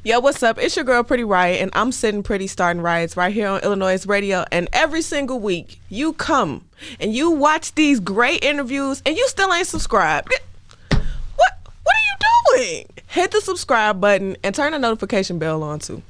Yo, what's up? It's your girl, Pretty Riot, and I'm sitting pretty starting riots right here on iLLANOiZE Radio. And every single week, you come and you watch these great interviews, and you still ain't subscribed. What are you doing? Hit the subscribe button and turn the notification bell on too.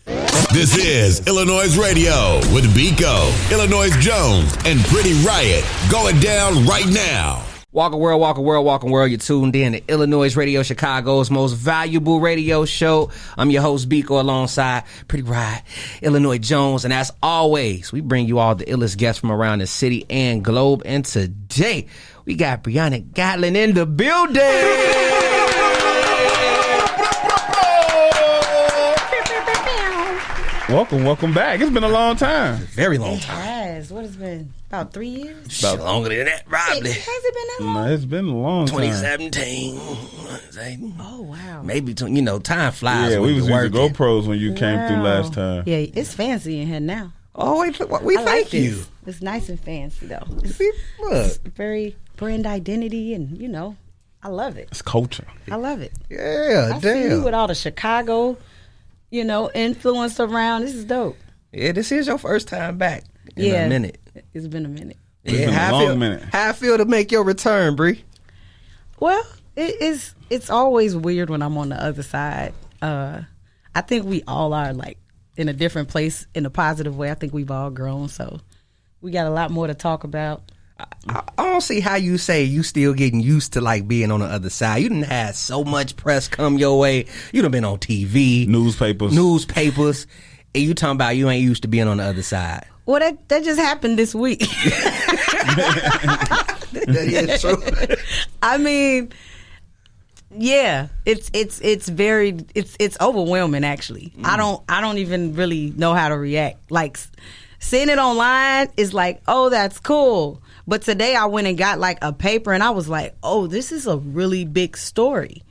This is iLLANOiZE Radio with Biko, iLLANOiZE Jones, and Pretty Riot going down right now. Welcome world. You're tuned in to iLLANOiZE Radio, Chicago's most valuable radio show. I'm your host, Biko, alongside Pretty Riot, iLLANOiZE Jones. And as always, we bring you all the illest guests from around the city and globe. And today, we got Briahna Gatlin in the building. Welcome back. It's been a long time. Very long time. Yes. What has it been? About 3 years? About longer than that, probably. Has it been that long? No, it's been a long time. 2017. Oh, wow. Maybe, time flies. Yeah, when we was you're using working. GoPros when you came through last time. Yeah, it's fancy in here now. Oh, we I thank like you. this. It's nice and fancy, though. Look. It's very brand identity, and, I love it. It's culture. I love it. Yeah, I see you damn. with all the Chicago, influence around. This is dope. Yeah, this is your first time back in a minute. It's been a minute. It's been a long minute. How I feel to make your return, Bree? Well, it's always weird when I'm on the other side. I think we all are like in a different place in a positive way. I think we've all grown, so we got a lot more to talk about. I don't see how you say you still getting used to like being on the other side. You done had so much press come your way. You done been on TV, newspapers, and you talking about you ain't used to being on the other side. Well, that just happened this week. That is true. I mean, yeah, it's overwhelming actually. I don't even really know how to react. Like seeing it online is like, oh, that's cool. But today I went and got like a paper and I was like, oh, this is a really big story.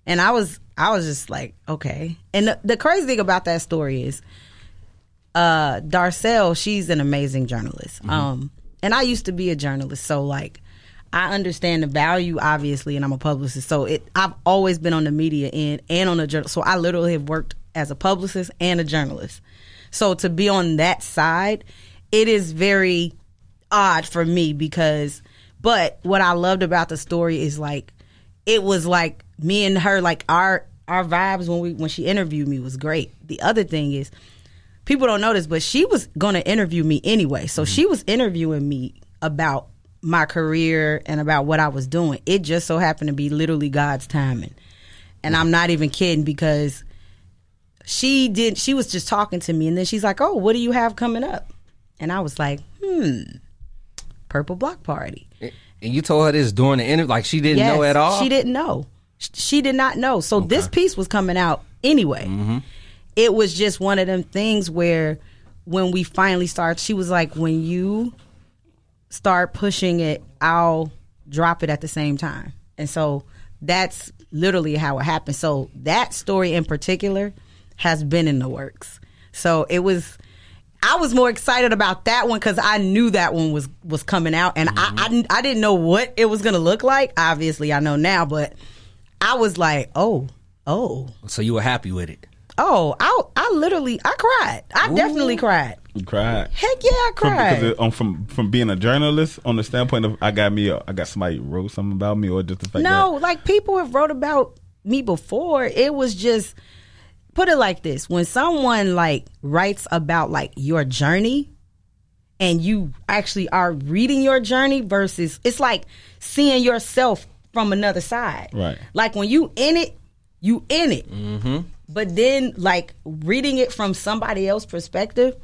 And I was just like, okay. And the crazy thing about that story is Darcel, she's an amazing journalist. And I used to be a journalist, so like I understand the value, obviously, and I'm a publicist. So I've always been on the media end and on the journal. So I literally have worked as a publicist and a journalist. So to be on that side, it is very odd for me but what I loved about the story is like it was like me and her, like our vibes when she interviewed me was great. The other thing is, people don't know this, but she was going to interview me anyway. So she was interviewing me about my career and about what I was doing. It just so happened to be literally God's timing. And I'm not even kidding, because she was just talking to me and then she's like, oh, what do you have coming up? And I was like, Purple Block Party. And you told her this during the interview, like she didn't know at all? She didn't know. She did not know. So this piece was coming out anyway. Mm-hmm. It was just one of them things where when we finally started, she was like, when you start pushing it, I'll drop it at the same time. And so that's literally how it happened. So that story in particular has been in the works. So I was more excited about that one because I knew that one was coming out, and I didn't know what it was going to look like. Obviously, I know now, but I was like, oh. So you were happy with it? Oh, I cried. I definitely cried. You cried? Heck yeah, I cried. From being a journalist, on the standpoint of I got somebody wrote something about me, or just the fact No, like people have wrote about me before. It was just, put it like this: when someone like writes about like your journey, and you actually are reading your journey, versus it's like seeing yourself from another side. Right. Like when you in it. Mm-hmm. But then like reading it from somebody else's perspective,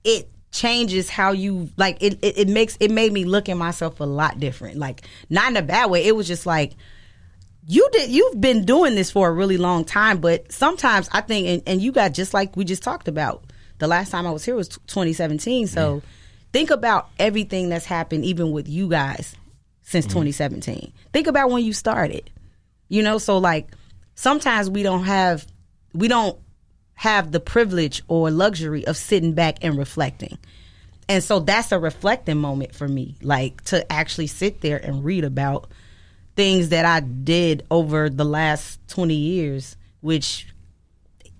it changes how you like it made me look at myself a lot different. Like not in a bad way. It was just like you've been doing this for a really long time, but sometimes I think and you got, just like we just talked about, the last time I was here was 2017. So think about everything that's happened even with you guys since 2017. Think about when you started. So like sometimes we don't have the privilege or luxury of sitting back and reflecting. And so that's a reflecting moment for me, like to actually sit there and read about things that I did over the last 20 years, which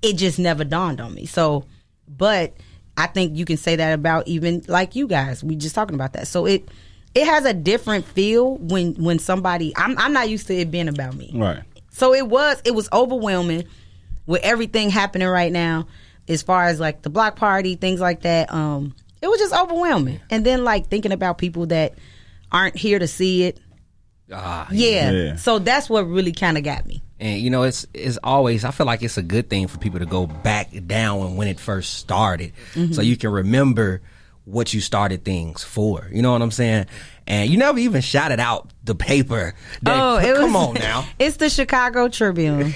it just never dawned on me. So, but I think you can say that about even like you guys. We just talking about that. So it has a different feel when somebody, I'm not used to it being about me. Right. So it was overwhelming with everything happening right now as far as like the block party, things like that. It was just overwhelming. And then like thinking about people that aren't here to see it. Yeah. So that's what really kind of got me. And you know, it's always, I feel like it's a good thing for people to go back down when it first started, so you can remember what you started things for. You know what I'm saying? And you never even shouted out the paper. Come on now. It's the Chicago Tribune.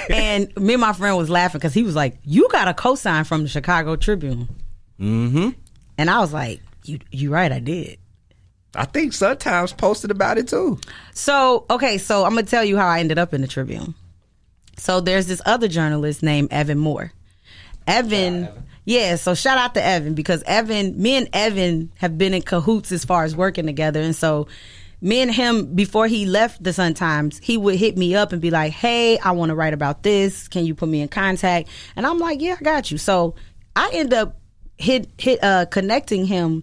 And me and my friend was laughing because he was like, "You got a cosign from the Chicago Tribune." Mm-hmm. And I was like, "You right, I did." I think sometimes posted about it too. So I'm gonna tell you how I ended up in the Tribune. So there's this other journalist named Evan Moore. Evan. Yeah, so shout out to Evan, because me and Evan have been in cahoots as far as working together. And so me and him, before he left the Sun-Times, he would hit me up and be like, "Hey, I want to write about this. Can you put me in contact?" And I'm like, "Yeah, I got you." So I end up connecting him.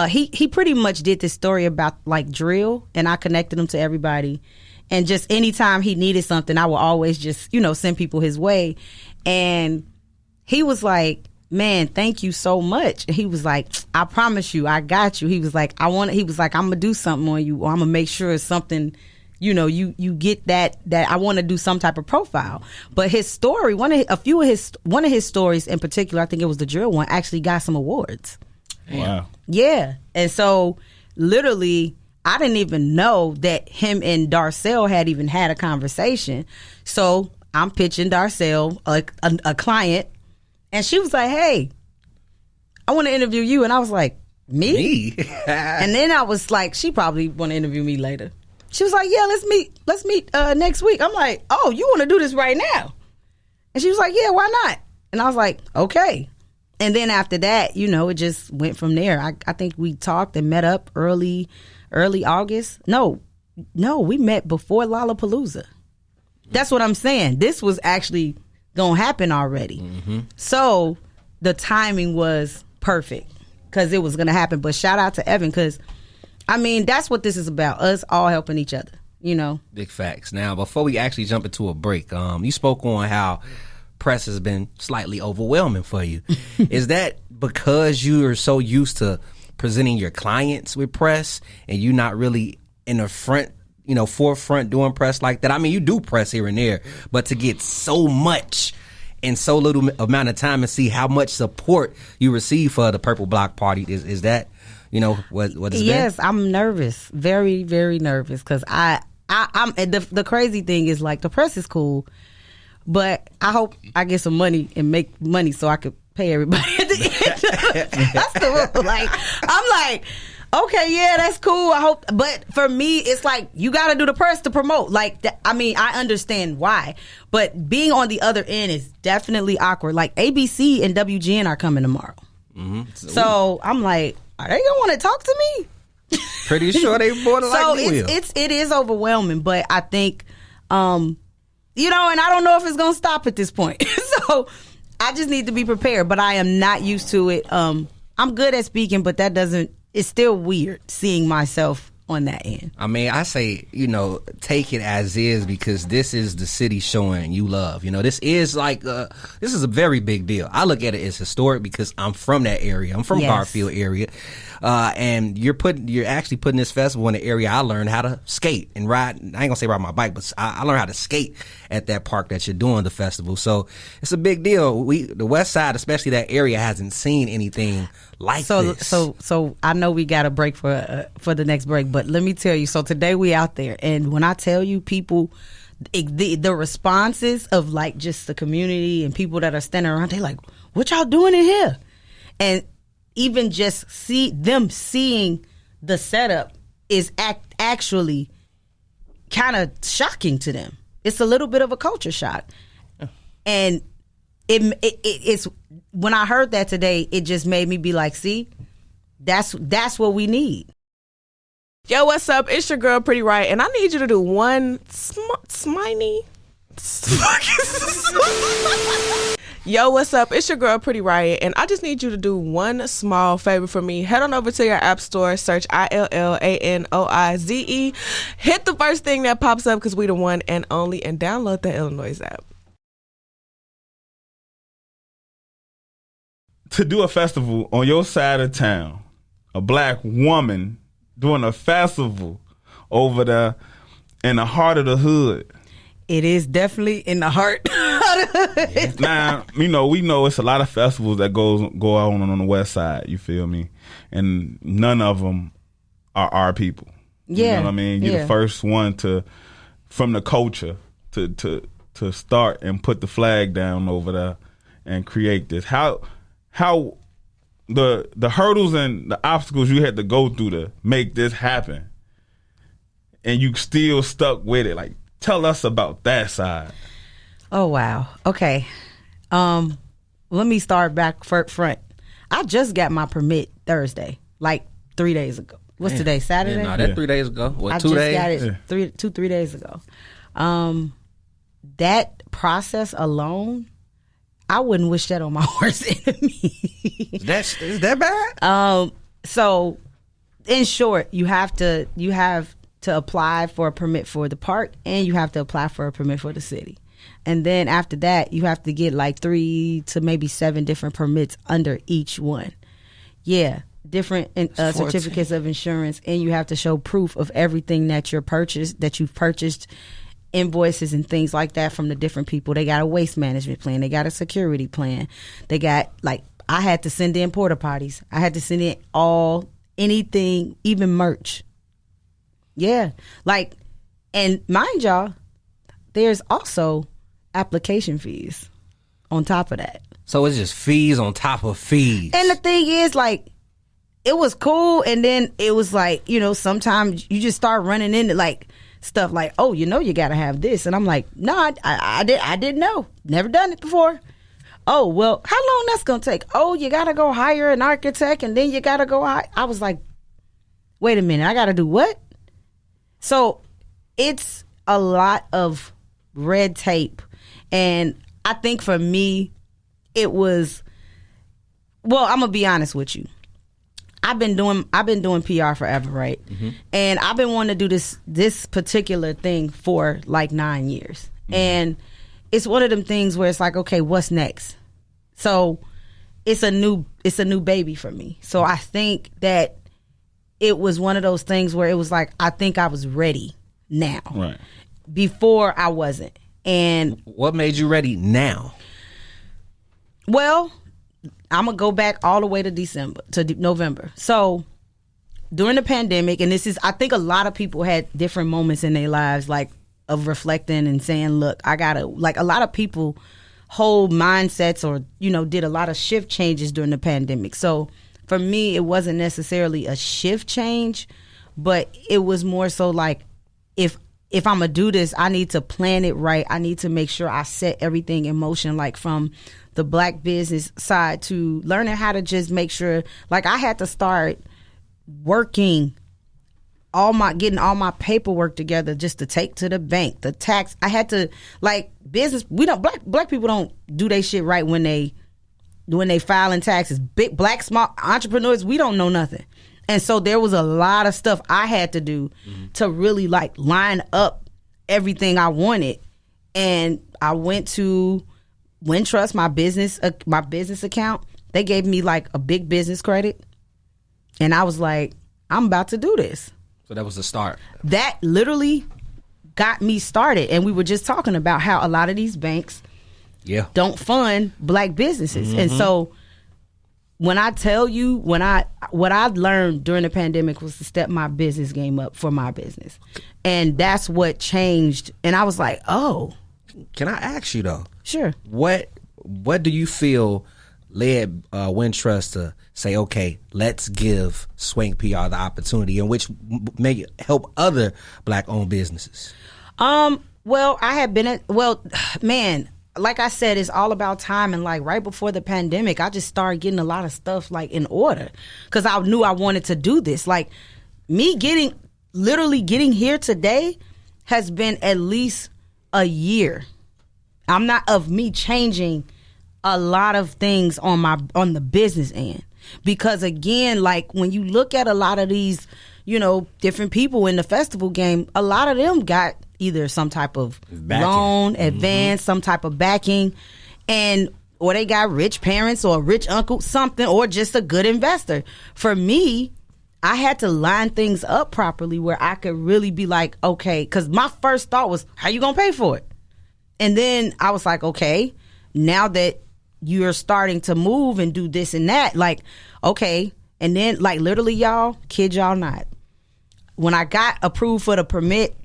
He pretty much did this story about like drill, and I connected him to everybody. And just anytime he needed something, I would always just, send people his way. And he was like, "Man, thank you so much." And he was like, "I promise you, I got you." He was like, "I'm gonna do something on you, or I'm gonna make sure it's something, you get that I want to do some type of profile." But his story, one of his stories in particular, I think it was the drill one, actually got some awards. Wow. Yeah. And so literally, I didn't even know that him and Darcel had even had a conversation. So I'm pitching Darcel, a client, and she was like, "Hey, I want to interview you." And I was like, "Me?" And then I was like, she probably want to interview me later. She was like, "Yeah, let's meet next week." I'm like, "Oh, you want to do this right now?" And she was like, "Yeah, why not?" And I was like, "Okay." And then after that, it just went from there. I think we talked and met up early August. No, we met before Lollapalooza. That's what I'm saying. This was actually going to happen already. Mm-hmm. So the timing was perfect because it was going to happen. But shout out to Evan, because, that's what this is about, us all helping each other, Big facts. Now, before we actually jump into a break, you spoke on how press has been slightly overwhelming for you. Is that because you are so used to presenting your clients with press and you not really in the front, forefront doing press like that? You do press here and there, but to get so much in so little amount of time and see how much support you receive for the Purple Block Party, is that, what it's been? Yes, I'm nervous, very, very nervous, because I'm the crazy thing is, like, the press is cool, but I hope I get some money and make money so I could pay everybody at the end. That's the rule. Like, I'm like, okay, yeah, that's cool. I hope, but for me, it's like you got to do the press to promote. Like, I understand why, but being on the other end is definitely awkward. Like, ABC and WGN are coming tomorrow, so I'm like, are they gonna want to talk to me? Pretty sure they more than likely will. It is overwhelming, but I think. And I don't know if it's going to stop at this point. So I just need to be prepared, but I am not used to it. I'm good at speaking, but it's still weird seeing myself on that end. I say, take it as is, because this is the city showing you love. This is like, this is a very big deal. I look at it as historic because I'm from that area. I'm from Garfield area. And you're actually putting this festival in the area I learned how to skate and ride. I ain't gonna say ride my bike, but I learned how to skate at that park that you're doing the festival. So it's a big deal. The West Side, especially that area, hasn't seen anything like this. So I know we got a break for the next break, but let me tell you. So today we out there, and when I tell you, people, the responses of like just the community and people that are standing around, they like, "What y'all doing in here?" And even just seeing the setup is actually kind of shocking to them. It's a little bit of a culture shock. And it's when I heard that today, it just made me be like, see, that's what we need. Yo, what's up? It's your girl, Pretty Right, and I need you to do one sminy. Yo, what's up? It's your girl, Pretty Riot, and I just need you to do one small favor for me. Head on over to your app store, search iLLANOiZE. Hit the first thing that pops up because we the one and only, and download the iLLANOiZE app. To do a festival on your side of town, a black woman doing a festival over there in the heart of the hood. It is definitely in the heart. Now, we know it's a lot of festivals that go on the west side, you feel me? And none of them are our people. Yeah. You know what I mean? You're the first one from the culture to start and put the flag down over there and create this. How the hurdles and the obstacles you had to go through to make this happen, and you still stuck with it. Like, tell us about that side. Oh, wow. Okay. Let me start back front. I just got my permit Thursday, like 3 days ago. What's today, Saturday? Yeah, no, that 3 days ago. What, I 2 days? got it 3 days ago. That process alone, I wouldn't wish that on my worst enemy. Is that bad? So, in short, you have to apply for a permit for the park, and you have to apply for a permit for the city. And then after that, you have to get like 3 to maybe 7 different permits under each one. Yeah, different certificates of insurance, and you have to show proof of everything that you've purchased, invoices and things like that from the different people. They got a waste management plan. They got a security plan. They got, like, I had to send in porta potties. I had to send in anything, even merch. Yeah. Like, and mind y'all, there's also application fees on top of that. So it's just fees on top of fees. And the thing is, like, it was cool, and then it was like, sometimes you just start running into like stuff like, oh, you gotta have this, and I'm like, no, I didn't know, never done it before. Oh, well, how long that's gonna take? Oh, you gotta go hire an architect, and then you gotta go I was like, wait a minute, I gotta do what? So it's a lot of red tape, and I think for me, it was, well, I'm gonna be honest with you. I've been doing PR forever, right? Mm-hmm. And I've been wanting to do this particular thing for like 9 years. Mm-hmm. And it's one of them things where it's like, okay, what's next? So it's a new baby for me. So I think that it was one of those things where it was like, I think I was ready now. Right. Before I wasn't. And what made you ready now? Well, I'm going to go back all the way to November. So during the pandemic, and I think a lot of people had different moments in their lives, like, of reflecting and saying, look, I got to, like, a lot of people hold mindsets or, did a lot of shift changes during the pandemic. So for me, it wasn't necessarily a shift change, but it was more so like, if I'm going to do this, I need to plan it right. I need to make sure I set everything in motion, like from the black business side to learning how to just make sure, like, I had to start working getting all my paperwork together just to take to the bank, the tax. I had to, like, business, black people don't do their shit right when they filing taxes. Big black small entrepreneurs, we don't know nothing. And so there was a lot of stuff I had to do to really, like, line up everything I wanted. And I went to Wintrust, my business account. They gave me, like, a big business credit. And I was like, I'm about to do this. So that was the start. That literally got me started. And we were just talking about how a lot of these banks don't fund black businesses. Mm-hmm. And so when I tell you, what I learned during the pandemic was to step my business game up for my business. And that's what changed. And I was like, oh. Can I ask you, though? Sure. What do you feel led Wintrust to say, okay, let's give SwankPR the opportunity, in which may help other black-owned businesses? Well, I had been man, like I said, it's all about time. And, like, right before the pandemic, I just started getting a lot of stuff, like, in order, because I knew I wanted to do this. Like, me getting literally getting here today has been at least a year. I'm not of me changing a lot of things on the business end, because again, like when you look at a lot of these, you know, different people in the festival game, a lot of them got either some type of loan, advance, some type of backing, or they got rich parents or a rich uncle, something, or just a good investor. For me, I had to line things up properly where I could really be like, okay, because my first thought was, how you gonna pay for it? And then I was like, okay, now that you're starting to move and do this and that, like, okay. And then, like, literally, y'all, kid y'all not, when I got approved for the permit,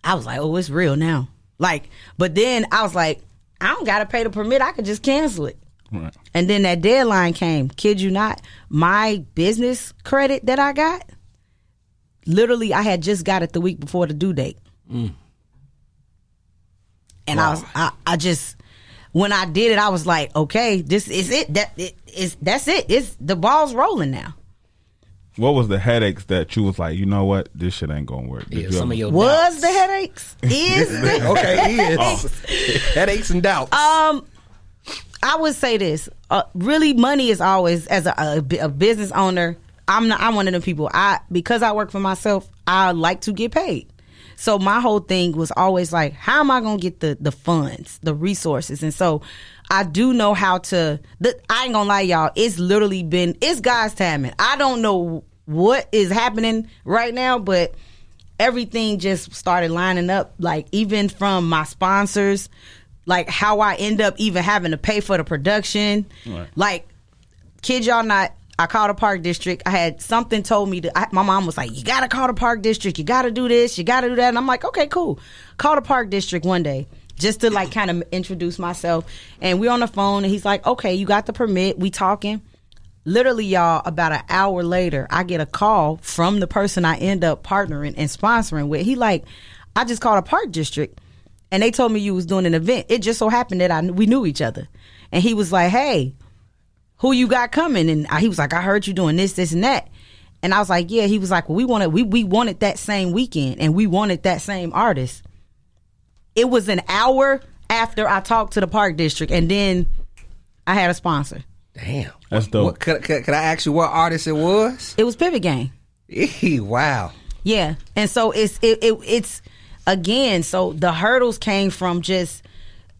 I was like, oh, it's real now. Like, but then I was like, I don't gotta pay the permit, I could just cancel it. Right. And then that deadline came. Kid you not, my business credit that I got, literally I had just got it the week before the due date. And wow. I just, when I did it, I was like, okay, this is it. That's it. It's the ball's rolling now. What was the headaches that you was like, you know what, this shit ain't gonna work? Yeah, some of your was doubts. the headaches? Is the is headaches and doubts. I would say this. Really, money is always, as a business owner, I'm one of the people. Because I work for myself, I like to get paid. So my whole thing was always like, how am I going to get the funds, the resources? And so I do know how to, I ain't going to lie, y'all, it's literally been, it's God's timing. I don't know what is happening right now, but everything just started lining up, like even from my sponsors, like how I end up even having to pay for the production. Right. Like, kid y'all not, I called the Park District. I had something told me my mom was like, you got to call the Park District. You got to do this. You got to do that. And I'm like, okay, cool. Call the Park District one day just to like kind of introduce myself. And we're on the phone and he's like, okay, you got the permit. We talking. Literally, y'all, about an hour later, I get a call from the person I end up partnering and sponsoring with. He like, I just called a Park District and they told me you was doing an event. It just so happened that we knew each other. And he was like, hey, who you got coming? And he was like, I heard you doing this, this, and that. And I was like, yeah. He was like, well, we wanted that same weekend and we wanted that same artist. It was an hour after I talked to the Park District, and then I had a sponsor. Damn, that's dope. Could I ask you what artist it was? It was Pivot Gang. Wow. Yeah, and so it's again. So the hurdles came from just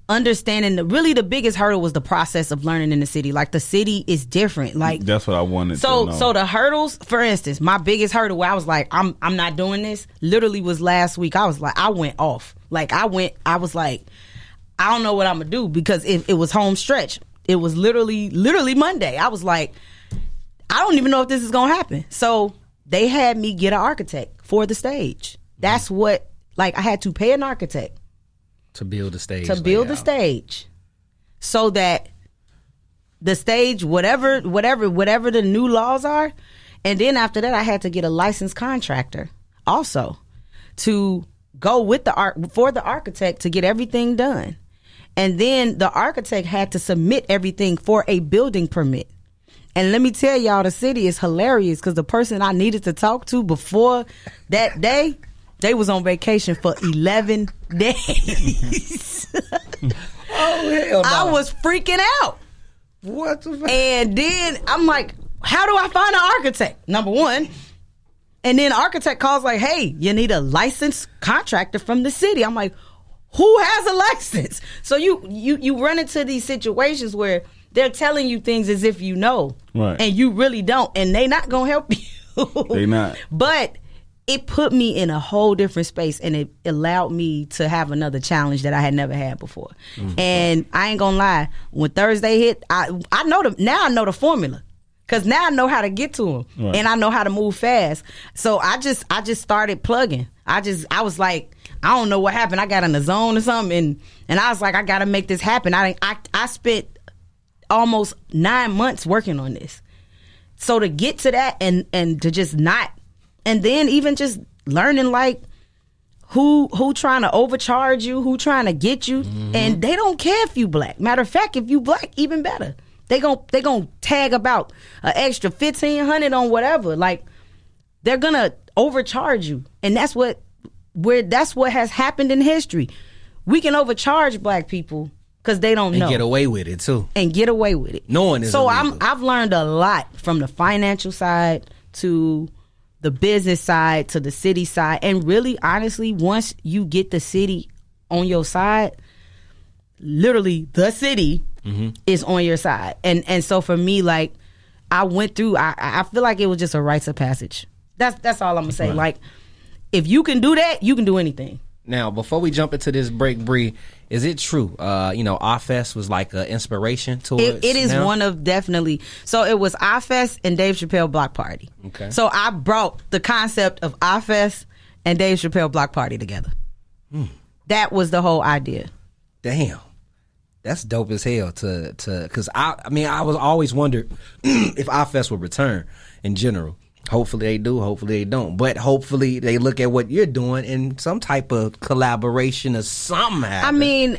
understanding the biggest hurdle was the process of learning in the city. Like, the city is different. Like, that's what I wanted to know. So the hurdles, for instance, my biggest hurdle where I was like, I'm not doing this, literally was last week. I was like, I went off. Like, I was like, I don't know what I'm gonna do, because it was home stretch. It was literally Monday. I was like, I don't even know if this is gonna happen. So they had me get an architect for the stage. That's what, like, I had to pay an architect to build the stage. The stage, so that the stage, whatever the new laws are, and then after that, I had to get a licensed contractor also to go with for the architect to get everything done, and then the architect had to submit everything for a building permit. And let me tell y'all, the city is hilarious, because the person I needed to talk to before that day, they was on vacation for 11 days. Oh, hell no. I was freaking out. What the fuck? And then I'm like, how do I find an architect? Number one. And then the architect calls like, hey, you need a licensed contractor from the city. I'm like, who has a license? So you run into these situations where they're telling you things as if you know. Right. And you really don't. And they not going to help you. They not. But it put me in a whole different space, and it allowed me to have another challenge that I had never had before. Mm-hmm. And I ain't gonna lie, when Thursday hit, I know I know the formula, because now I know how to get to them, right, and I know how to move fast. So I just started plugging. I was like, I don't know what happened. I got in the zone or something, and I was like, I gotta make this happen. I spent almost 9 months working on this. So to get to that and to just not. And then even just learning, like, who trying to overcharge you, who trying to get you, mm-hmm, and they don't care if you black. Matter of fact, if you black, even better. They gon' tag about an extra $1,500 on whatever. Like, they're gonna overcharge you. And that's what has happened in history. We can overcharge black people because they don't know. And get away with it, too. And get away with it. Knowing is illegal. I've learned a lot from the financial side to the business side to the city side. And really, honestly, once you get the city on your side, literally the city is on your side. And so for me, like, I went through, I feel like it was just a rites of passage. That's all I'm gonna say. Right. Like, if you can do that, you can do anything. Now, before we jump into this break, Bree, is it true? iFest was like an inspiration to it is now? One of definitely. So it was iFest and Dave Chapelle Block Party. Okay. So I brought the concept of iFest and Dave Chapelle Block Party together. That was the whole idea. Damn. That's dope as hell because I was always wondered if iFest would return in general. Hopefully they do, hopefully they don't. But hopefully they look at what you're doing and some type of collaboration or something happens. I mean,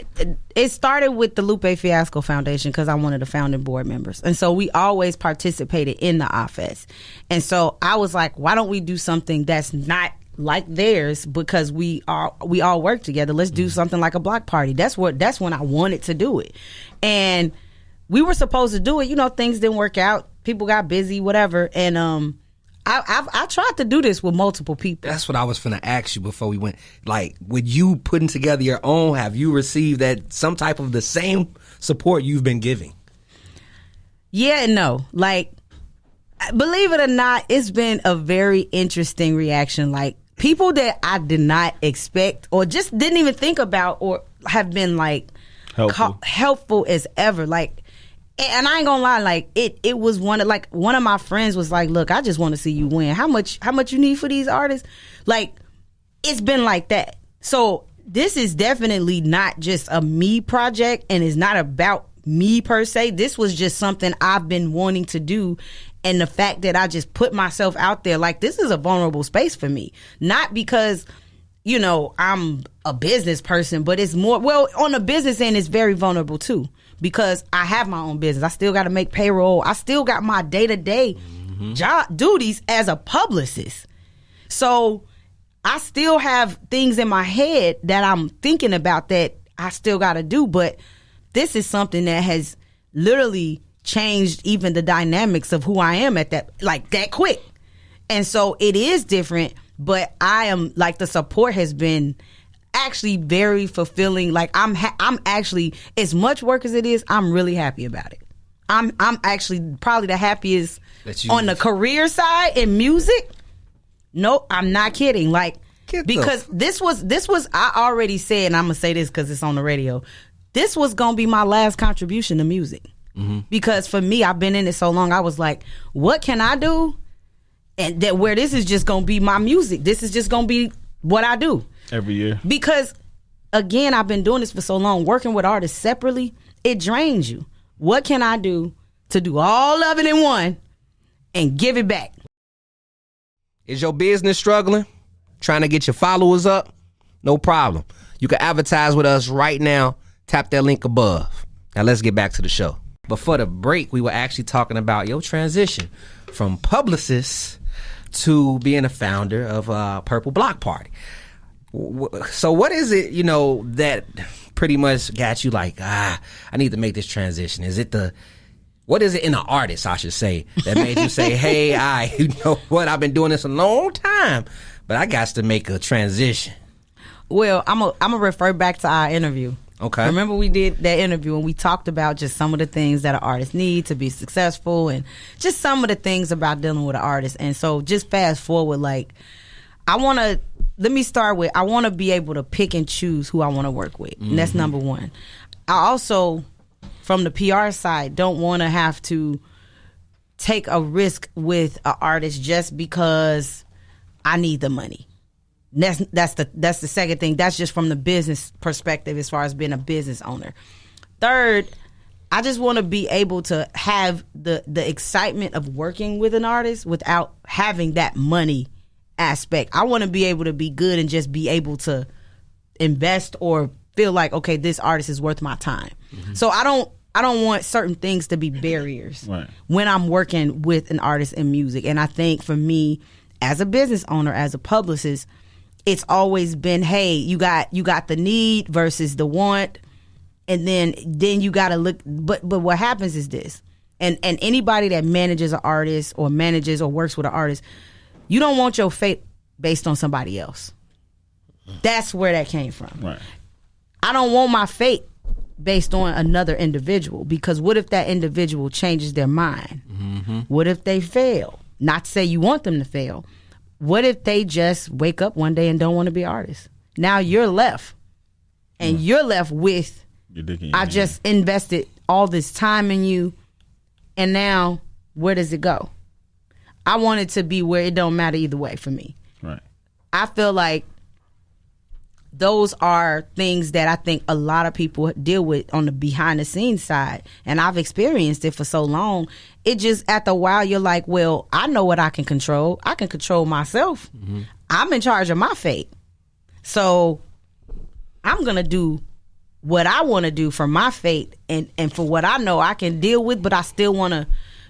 it started with the Lupe Fiasco Foundation because I'm one of the founding board members. And so we always participated in the iFest. And so I was like, why don't we do something that's not like theirs, because we all work together. Let's do something like a block party. That's when I wanted to do it. And we were supposed to do it. You know, things didn't work out. People got busy, whatever. And I tried to do this with multiple people. That's what I was finna ask you before we went. Like, with you putting together your own, have you received that some type of the same support you've been giving? Yeah and no. Like, believe it or not, it's been a very interesting reaction. Like, people that I did not expect or just didn't even think about or have been like helpful as ever. Like, and I ain't gonna lie, like it was one of my friends was like, look, I just want to see you win. How much you need for these artists? Like, it's been like that. So this is definitely not just a me project, and it's not about me per se. This was just something I've been wanting to do. And the fact that I just put myself out there, like, this is a vulnerable space for me. Not because, you know, I'm a business person, but it's more, well, on the business end, it's very vulnerable too. Because I have my own business. I still got to make payroll. I still got my day-to-day job duties as a publicist. So I still have things in my head that I'm thinking about that I still got to do. But this is something that has literally changed even the dynamics of who I am at that quick. And so it is different, but I am like, the support has been actually very fulfilling. Like, I'm actually, as much work as it is, I'm really happy about it. I'm actually probably the happiest on the career side in music. No, I'm not kidding. Like, because this was I already said, and I'm gonna say this because it's on the radio, this was gonna be my last contribution to music. Because for me, I've been in it so long, I was like, what can I do? And that where this is just gonna be my music. This is just gonna be what I do every year. Because again, I've been doing this for so long, working with artists separately, it drains you. What can I do to do all of it in one and give it back? Is your business struggling? Trying to get your followers up? No problem. You can advertise with us right now. Tap that link above. Now let's get back to the show. Before the break, we were actually talking about your transition from Publicist to being a founder of Purple Block Party. So what is it, you know, that pretty much got you like, I need to make this transition? Is it what is it in the artist, I should say, that made you say, hey, you know what, I've been doing this a long time, but I got to make a transition? Well, I'm gonna refer back to our interview. Okay. Remember we did that interview and we talked about just some of the things that an artist needs to be successful and just some of the things about dealing with an artist. And so just fast forward, like, I want to be able to pick and choose who I want to work with. And that's number one. I also, from the PR side, don't want to have to take a risk with an artist just because I need the money. That's the second thing. That's just from the business perspective as far as being a business owner. Third, I just want to be able to have the excitement of working with an artist without having that money aspect. I want to be able to be good and just be able to invest or feel like, okay, this artist is worth my time. So I don't want certain things to be barriers when I'm working with an artist in music. And I think for me, as a business owner, as a publicist, it's always been, hey, you got the need versus the want, and then you got to look. But what happens is this, and anybody that manages an artist or manages or works with an artist, you don't want your fate based on somebody else. That's where that came from. Right. I don't want my fate based on another individual, because what if that individual changes their mind? Mm-hmm. What if they fail? Not to say you want them to fail. What if they just wake up one day and don't want to be an artist? Now you're left. And you're left with, I just invested all this time in you, and now where does it go? I want it to be where it don't matter either way for me. Right. I feel like those are things that I think a lot of people deal with on the behind the scenes side. And I've experienced it for so long. It just, after a while, you're like, well, I know what I can control. I can control myself. Mm-hmm. I'm in charge of my fate. So I'm going to do what I want to do for my fate and for what I know I can deal with, but I still want to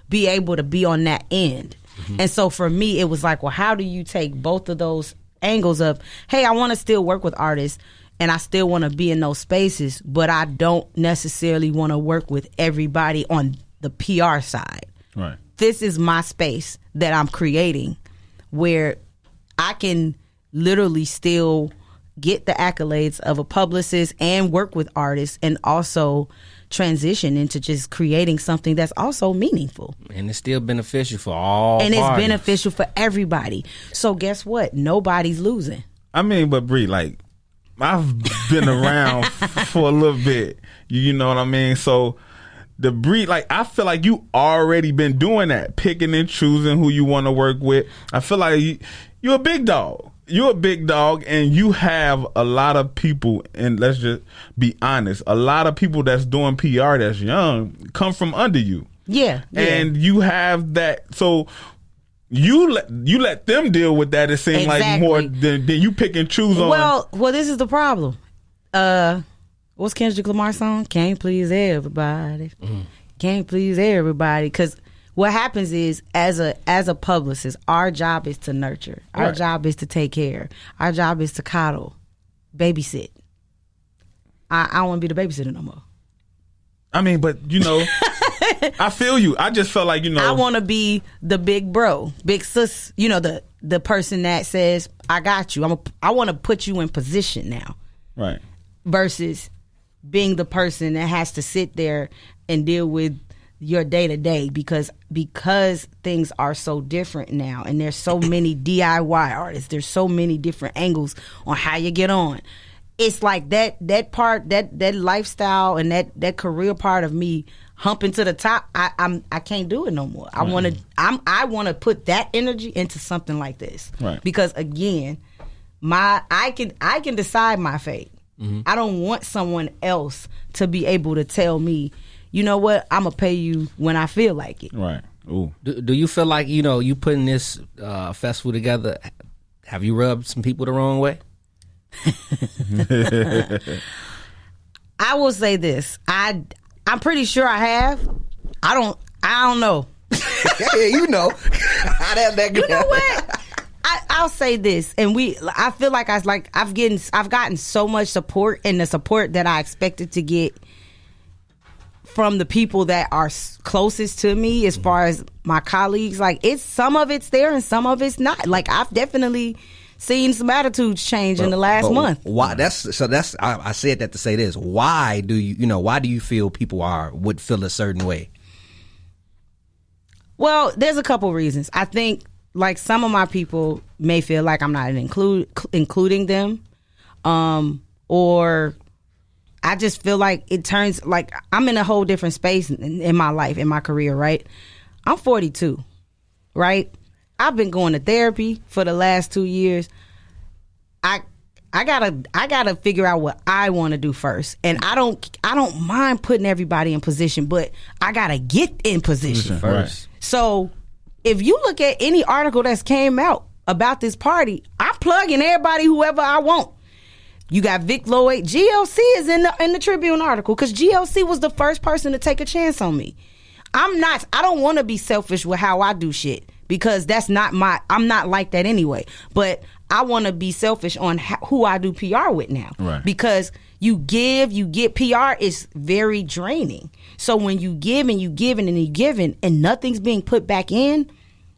be able to be on that end. Mm-hmm. And so for me, it was like, well, how do you take both of those angles of, hey, I want to still work with artists and I still want to be in those spaces, but I don't necessarily want to work with everybody on the PR side. Right. This is my space that I'm creating where I can literally still get the accolades of a publicist and work with artists and also transition into just creating something that's also meaningful. And it's still beneficial for all and parties. It's beneficial for everybody. So guess what? Nobody's losing. I mean, but Bree, like, I've been around for a little bit. You know what I mean? So the Bree, like, I feel like you already been doing that, picking and choosing who you want to work with. I feel like you're a big dog. You're a big dog, and you have a lot of people, and let's just be honest, a lot of people that's doing PR that's young come from under you. Yeah. And you have that, so you let them deal with that, it seems like, more than you pick and choose on. Well, this is the problem. What's Kendrick Lamar's song? Can't please everybody. Can't please everybody. Because what happens is, as a publicist, our job is to nurture. Our job is to take care. Our job is to coddle, babysit. I don't want to be the babysitter no more. I mean, but, you know, I feel you. I just felt like, you know, I want to be the big bro, big sis, you know, the person that says, I got you. I want to put you in position now. Right. Versus being the person that has to sit there and deal with your day to day, because things are so different now, and there's so many DIY artists. There's so many different angles on how you get on. It's like that part, that lifestyle and that career part of me humping to the top. I can't do it no more. I want to put that energy into something like this, right? Because again, I can decide my fate. Mm-hmm. I don't want someone else to be able to tell me, you know what, I'm going to pay you when I feel like it. Right. Ooh. Do you feel like, you know, you putting this festival together, have you rubbed some people the wrong way? I will say this. I'm pretty sure I have. I don't know. Yeah, you know. You know what? I'll say this, and I feel like I've gotten so much support, and the support that I expected to get from the people that are closest to me, as far as my colleagues. Like, it's some of it's there and some of it's not. Like, I've definitely seen some attitudes change in the last month. Why? I said that to say this. Why do you feel people would feel a certain way? Well, there's a couple reasons. I think, like, some of my people may feel like I'm not including them, or I just feel like it turns, like, I'm in a whole different space in my life, in my career, right? I'm 42, right? I've been going to therapy for the last 2 years. I gotta figure out what I want to do first, and I don't mind putting everybody in position, but I gotta get in position first. So if you look at any article that's came out about this party, I'm plugging everybody, whoever I want. You got Vic Lloyd. GLC is in the Tribune article, because GLC was the first person to take a chance on me. I don't want to be selfish with how I do shit, because that's not I'm not like that anyway. But I want to be selfish on who I do PR with now. Right. Because you get PR is very draining. So when you give and you giving and you giving and nothing's being put back in,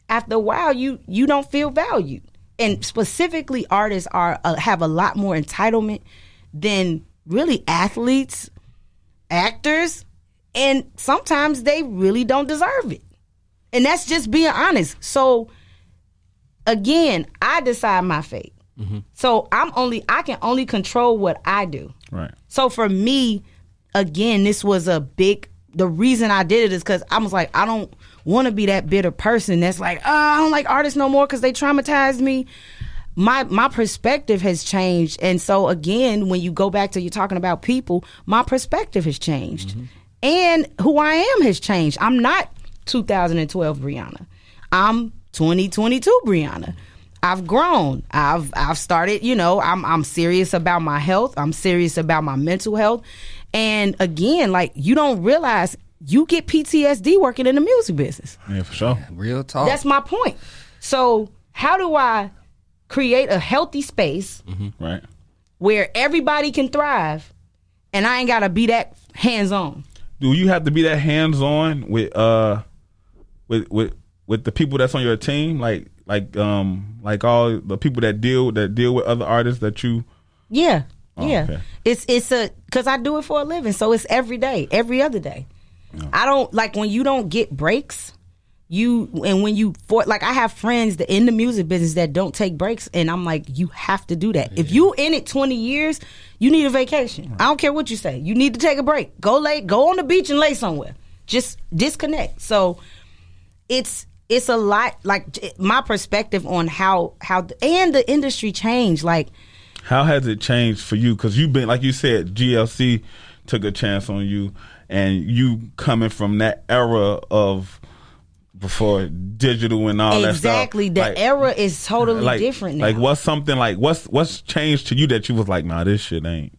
after a while you don't feel valued. And specifically artists have a lot more entitlement than really athletes, actors, and sometimes they really don't deserve it. And that's just being honest. So again, I decide my fate. Mm-hmm. So I can only control what I do. Right. So for me, again, this was the reason I did it is because I was like, I don't want to be that bitter person that's like, oh, I don't like artists no more because they traumatized me. My perspective has changed. And so again, when you go back to you're talking about people, my perspective has changed. Mm-hmm. And who I am has changed. I'm not 2012 Briahna. I'm 2022 Briahna. I've grown. I've started, I'm serious about my health. I'm serious about my mental health. And again, like, you don't realize you get PTSD working in the music business. Yeah, for sure. Real talk. That's my point. So how do I create a healthy space right, where everybody can thrive and I ain't got to be that hands-on? Do you have to be that hands-on with the people that's on your team? Like all the people that deal with other artists that you... Yeah. Oh, yeah. okay. It's because I do it for a living. So it's every day, every other day. Oh. I don't like when you don't get breaks. I have friends that in the music business that don't take breaks, and I'm like, you have to do that. Yeah. If you in it 20 years, you need a vacation. I don't care what you say. You need to take a break. Go on the beach and lay somewhere. Just disconnect. So it's a lot. Like, my perspective on how and the industry changed. Like, how has it changed for you? Because you've been, like you said, GLC took a chance on you, and you coming from that era of before digital and all that stuff. Exactly. The era is totally different now. Like, what's changed to you that you was like, nah, this shit ain't.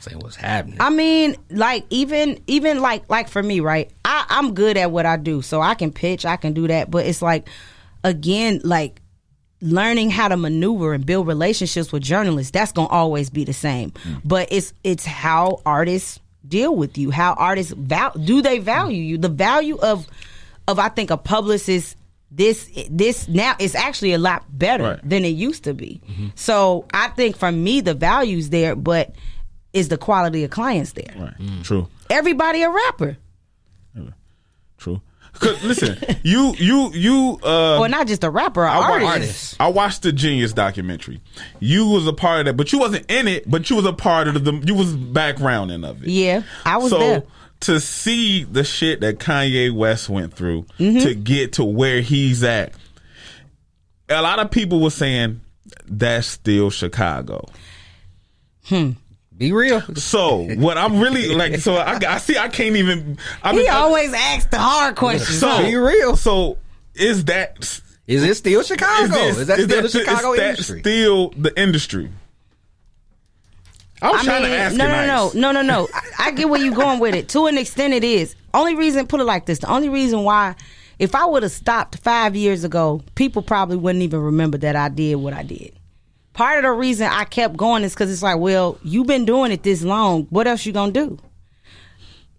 Saying what's happening. I mean, like, even like for me, right? I'm good at what I do, so I can pitch, I can do that. But it's like, again, like, learning how to maneuver and build relationships with journalists, that's gonna always be the same. But it's how artists deal with you, how artists do they value you. The value of I think a publicist this now is actually a lot better than it used to be. So I think for me the value's there, but is the quality of clients there? Right. True. Everybody a rapper. True. Cause listen, you or not just a rapper, an artist. I watched the Genius documentary. You was a part of that, but you wasn't in it. But you was a part of you was backgrounding of it. Yeah, I was there. To see the shit that Kanye West went through to get to where he's at, a lot of people were saying that's still Chicago. Be real. So what I'm really like, so I see I can't even. He always asks the hard questions. So be real. So is it still Chicago? Is that still the Chicago industry? Still the industry? I'm trying to ask. No. I get where you're going with it. To an extent, it is. Put it like this. The only reason why, if I would have stopped 5 years ago, people probably wouldn't even remember that I did what I did. Part of the reason I kept going is because it's like, well, you've been doing it this long. What else you gonna do?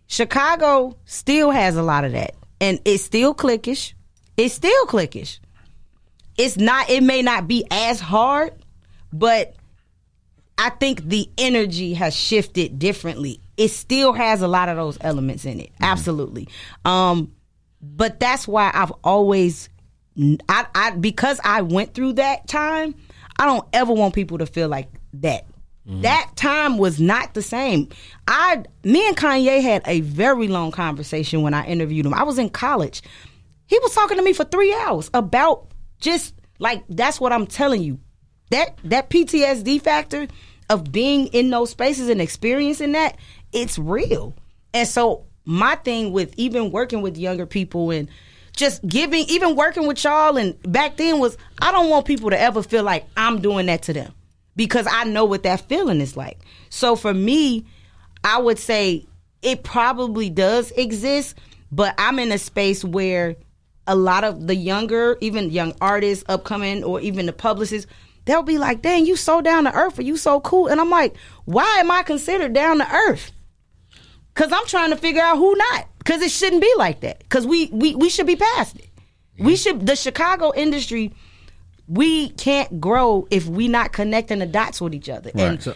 Chicago still has a lot of that, and it's still cliquish. It's not. It may not be as hard, but I think the energy has shifted differently. It still has a lot of those elements in it. Absolutely. But that's why I've always, because I went through that time, I don't ever want people to feel like that. That time was not the same. Me and Kanye had a very long conversation when I interviewed him. I was in college. He was talking to me for 3 hours about just like, that's what I'm telling you. That PTSD factor of being in those spaces and experiencing that, it's real. And so my thing with even working with younger people and just even working with y'all and back then was, I don't want people to ever feel like I'm doing that to them, because I know what that feeling is like. So for me, I would say it probably does exist, but I'm in a space where a lot of the younger, even young artists, upcoming, or even the publicists, they'll be like, dang, you so down to earth, or you so cool. And I'm like, why am I considered down to earth? Because I'm trying to figure out who not. Because it shouldn't be like that. Because we should be past it. We should, the Chicago industry, we can't grow if we not connecting the dots with each other. Right.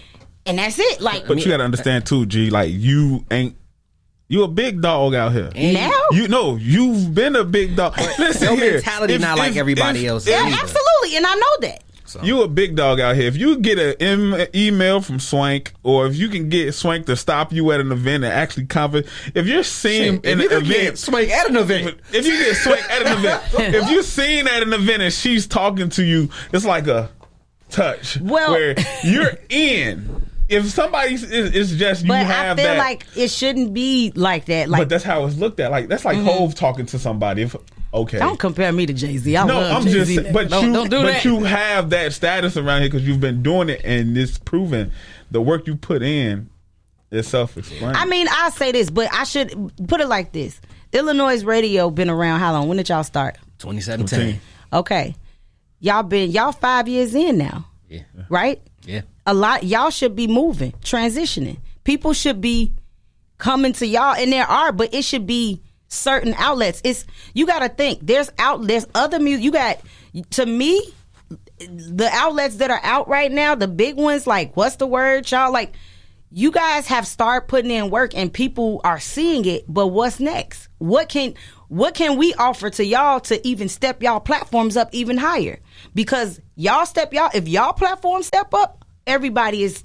And that's it. Like, But you got to understand too, G. Like you a big dog out here. now? You've been a big dog. Listen Your here. mentality not like everybody else. Yeah, either. absolutely. And I know that. So. You a big dog out here. If you get an email from Swank, or if you can get Swank to stop you at an event and actually cover, if you're seen in an event, Swank at an event. if you get Swank at an event, if you're seen at an event and she's talking to you, it's like a touch where you're in. If somebody is just you but have I feel that, like it shouldn't be like that. Like, but that's how it's looked at. Like that's like Hove talking to somebody. Okay. don't compare me to Jay-Z. I No, love I'm Jay-Z. just, but don't do but that. you have that status around here because you've been doing it, and it's proven the work you put in is self-explanatory. I mean, I'll say this, but I should put it like this. iLLANOiZE Radio been around how long? When did y'all start? 2017. Okay. Y'all 5 years in now. Yeah. Right? Yeah. A lot, y'all should be moving, transitioning. People should be coming to y'all, and there are, but it should be certain outlets. You got to think. There's other music. You got, to me, the outlets that are out right now, the big ones, like, what's the word, y'all? Like, you guys have started putting in work, and people are seeing it. But what's next? What can we offer to y'all to even step y'all platforms up even higher? Because if y'all platform step up, everybody is.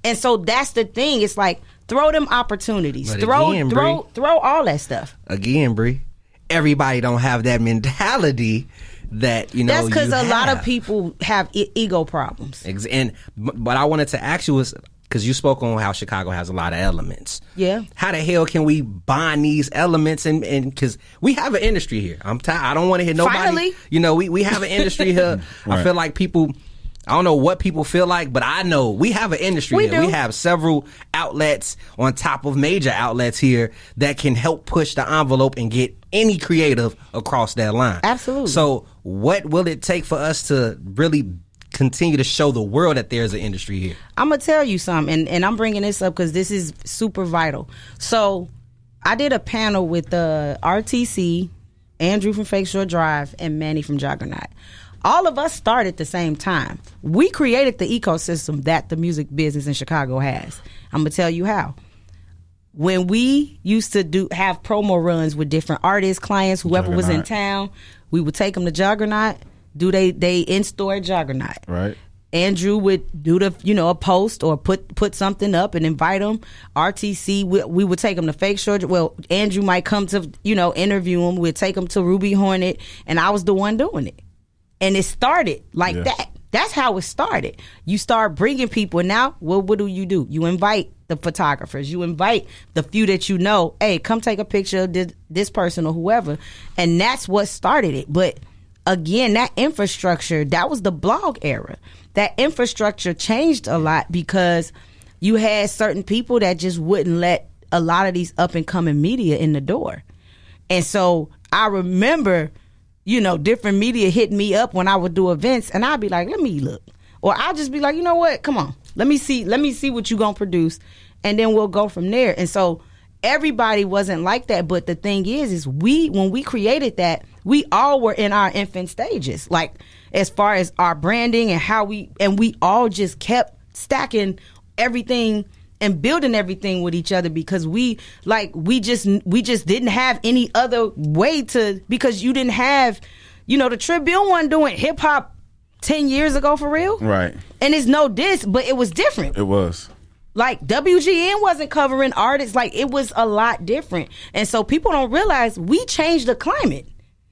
And so that's the thing. It's like, throw them opportunities. But Throw again, throw all that stuff. Again, Bree, everybody don't have that mentality that, That's because you a lot of have. people have ego problems. And but I wanted to ask you was, because you spoke on how Chicago has a lot of elements. Yeah. How the hell can we bond these elements? And because we have an industry here. I'm tired. I don't want to hear nobody. Finally. We have an industry here. Right. I feel like people. I don't know what people feel like, but I know we have an industry here. do. We have several outlets on top of major outlets here that can help push the envelope and get any creative across that line. Absolutely. So what will it take for us to really continue to show the world that there's an industry here? I'm going to tell you something, and I'm bringing this up because this is super vital. So I did a panel with RTC, Andrew from Fake Shore Drive, and Manny from Juggernaut. All of us started at the same time. We created the ecosystem that the music business in Chicago has. I'm going to tell you how. When we used to have promo runs with different artists, clients, whoever was in town, we would take them to Juggernaut, do they in-store Juggernaut. Right. Andrew would do a post or put something up and invite them. RTC, we would take them to Fake Shore. Well, Andrew might come to, interview him. We'd take them to Ruby Hornet, and I was the one doing it. And it started like that. That's how it started. You start bringing people. And now, what do? You invite the photographers. You invite the few that you know. Hey, come take a picture of this person or whoever. And that's what started it. But again, that infrastructure, that was the blog era. That infrastructure changed a lot because you had certain people that just wouldn't let a lot of these up and coming media in the door. And so I remember, different media hitting me up when I would do events, and I'd be like, let me look. Or I'll just be like, you know what? Come on. Let me see what you're going to produce, and then we'll go from there. And so everybody wasn't like that, but the thing is when we created that, we all were in our infant stages, like as far as our branding and we all just kept stacking everything and building everything with each other because we just didn't have any other way to, because you didn't have, the Tribune wasn't doing hip hop 10 years ago for real. Right. And it's no diss, but it was different. It was. Like WGN wasn't covering artists. Like it was a lot different. And so people don't realize we changed the climate.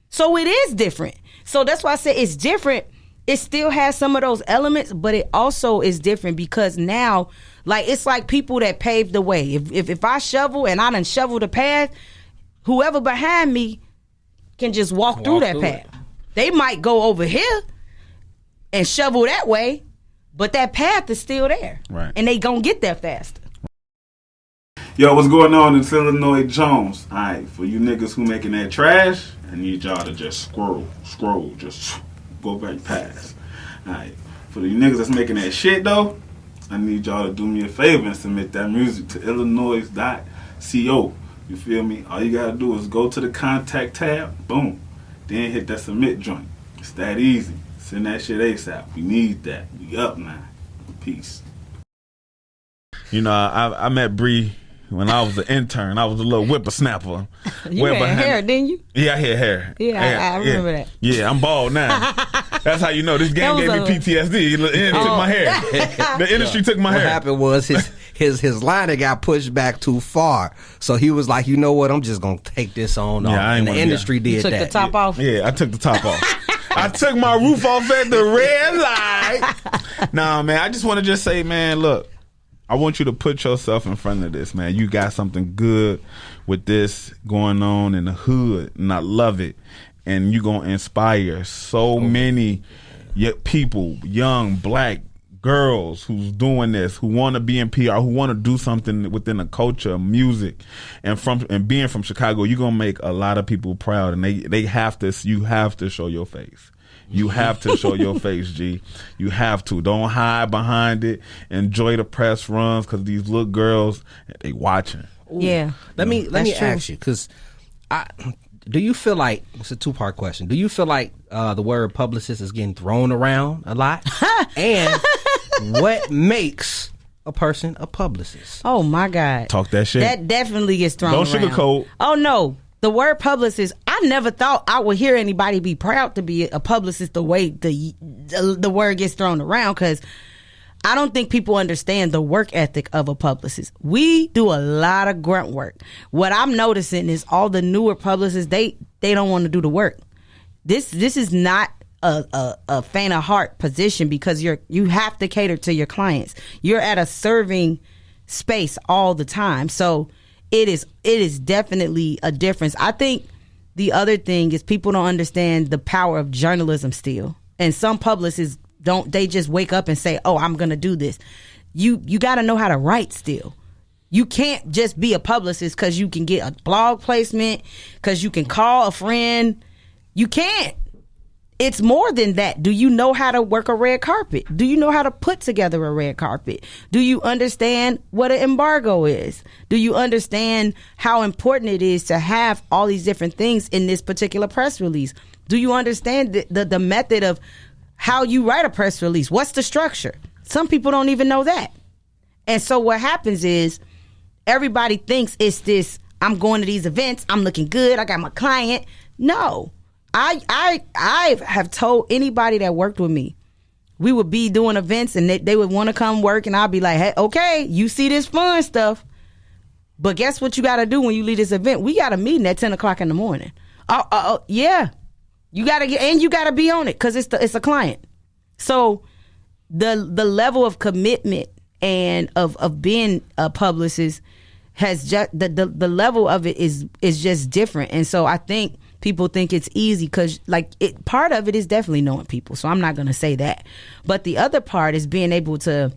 So it is different. So that's why I say it's different. It still has some of those elements, but it also is different because now, like, it's like people that paved the way. If I shovel and I done shovel the path, whoever behind me can just walk through that path. They might go over here and shovel that way, but that path is still there. Right. And they gonna get there faster. Yo, what's going on? It's Illinois Jones. Alright, for you niggas who making that trash, I need y'all to just scroll, just go right past. Alright, for you niggas that's making that shit though, I need y'all to do me a favor and submit that music to iLLANOiZE.co. You feel me? All you gotta do is go to the contact tab, boom, then hit that submit joint. It's that easy. Send that shit ASAP. We need that. We up now. Peace. You know, I met Bree when I was an intern. I was a little whippersnapper. You had hair, didn't you? Yeah, I had hair. Yeah, I remember that. Yeah, I'm bald now. That's how you know this game gave me PTSD. It took my hair. The industry took my hair. What happened was his liner got pushed back too far. So he was like, you know what, I'm just going to take this on off. And the industry did that. You took the top off? Yeah, I took the top off. I took my roof off at the red light. Nah, man, I just want to just say, man, look, I want you to put yourself in front of this, man. You got something good with this going on in the hood, and I love it. And you're going to inspire so many people, young, black girls who's doing this, who want to be in PR, who want to do something within the culture of music. And being from Chicago, you're going to make a lot of people proud. And you have to show your face. You have to show your face, G. You have to. Don't hide behind it. Enjoy the press runs, because these little girls, they watching. Yeah. Let me ask you, because do you feel like, it's a two-part question, do you feel like the word publicist is getting thrown around a lot? And what makes a person a publicist? Oh, my God. Talk that shit. That definitely gets thrown around. Don't sugarcoat. Oh, no. The word publicist, I never thought I would hear anybody be proud to be a publicist the way the word gets thrown around, because I don't think people understand the work ethic of a publicist. We do a lot of grunt work. What I'm noticing is all the newer publicists, they don't want to do the work. This is not a faint of heart position, because you have to cater to your clients. You're at a serving space all the time. So it is definitely a difference. I think the other thing is people don't understand the power of journalism still. And some publicists they just wake up and say, oh, I'm going to do this. You got to know how to write still. You can't just be a publicist because you can get a blog placement, because you can call a friend. You can't. It's more than that. Do you know how to work a red carpet? Do you know how to put together a red carpet? Do you understand what an embargo is? Do you understand how important it is to have all these different things in this particular press release? Do you understand the method of how you write a press release? What's the structure? Some people don't even know that. And so what happens is everybody thinks it's this, I'm going to these events, I'm looking good, I got my client. No. I have told anybody that worked with me, we would be doing events and they would want to come work, and I'll be like, hey, okay, you see this fun stuff, but guess what you got to do when you leave this event? We got a meeting at 10 o'clock in the morning. Yeah. You got to be on it, because it's a client. So the level of commitment and of being a publicist has just, the level of it is just different. And so I think people think it's easy because part of it is definitely knowing people. So I'm not going to say that. But the other part is being able to,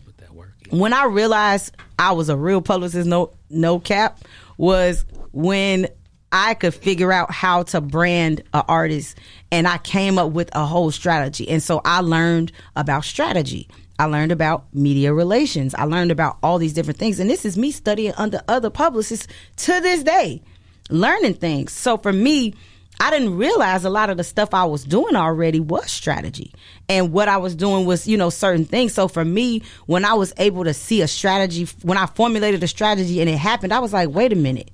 when I realized I was a real publicist, no cap, was when I could figure out how to brand an artist, and I came up with a whole strategy. And so I learned about strategy. I learned about media relations. I learned about all these different things. And this is me studying under other publicists to this day, learning things. So for me, I didn't realize a lot of the stuff I was doing already was strategy. And what I was doing was, certain things. So for me, when I was able to see a strategy, when I formulated a strategy and it happened, I was like, wait a minute.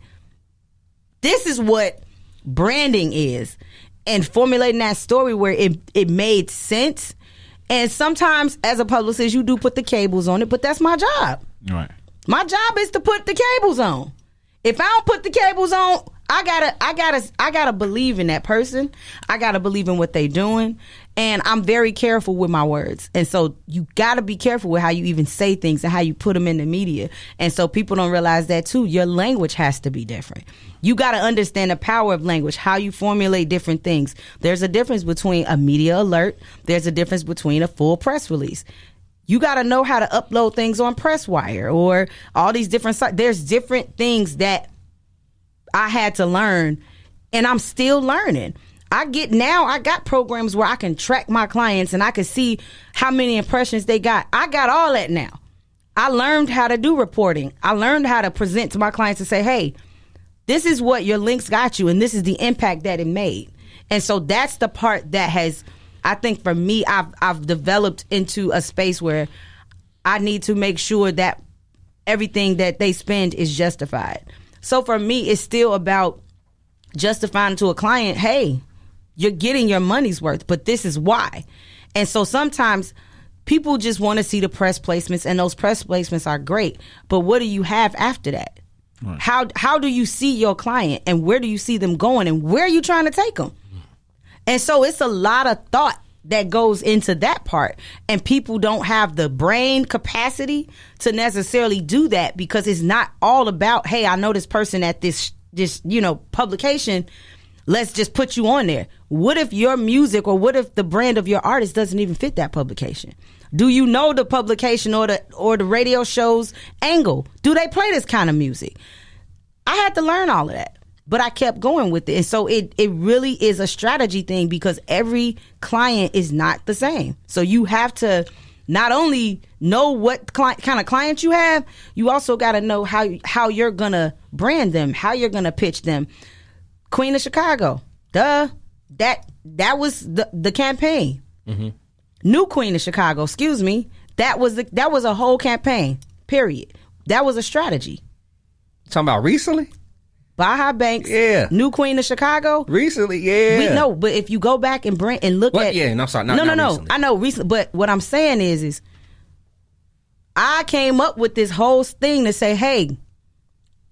This is what branding is. And formulating that story where it made sense. And sometimes as a publicist, you do put the cables on it, but that's my job. Right. My job is to put the cables on. If I don't put the cables on, I gotta believe in that person. I gotta believe in what they're doing. And I'm very careful with my words. And so you gotta be careful with how you even say things and how you put them in the media. And so people don't realize that too. Your language has to be different. You gotta understand the power of language, how you formulate different things. There's a difference between a media alert. There's a difference between a full press release. You got to know how to upload things on PressWire or all these different sites. There's different things that I had to learn, and I'm still learning. I got programs where I can track my clients and I can see how many impressions they got. I got all that now. I learned how to do reporting. I learned how to present to my clients and say, hey, this is what your links got you, and this is the impact that it made. And so that's the part that has, I think for me, I've developed into a space where I need to make sure that everything that they spend is justified. So for me, it's still about justifying to a client, hey, you're getting your money's worth, but this is why. And so sometimes people just want to see the press placements, and those press placements are great, but what do you have after that? Right. How do you see your client, and where do you see them going, and where are you trying to take them? And so it's a lot of thought that goes into that part, and people don't have the brain capacity to necessarily do that, because it's not all about, hey, I know this person at this publication, let's just put you on there. What if your music, or what if the brand of your artist doesn't even fit that publication? Do you know the publication or the radio show's angle? Do they play this kind of music? I had to learn all of that, but I kept going with it. And so it really is a strategy thing, because every client is not the same. So you have to not only know what kind of client you have, you also got to know how you're going to brand them, how you're going to pitch them. Queen of Chicago, that was the campaign. Mm-hmm. New Queen of Chicago, excuse me, that was a whole campaign, period. That was a strategy. Talking about recently? Baha Banks, yeah. New Queen of Chicago. Recently, yeah. We know, but if you go back and look at... Yeah, no, I'm sorry, not recently. I know recently, but what I'm saying is I came up with this whole thing to say, hey,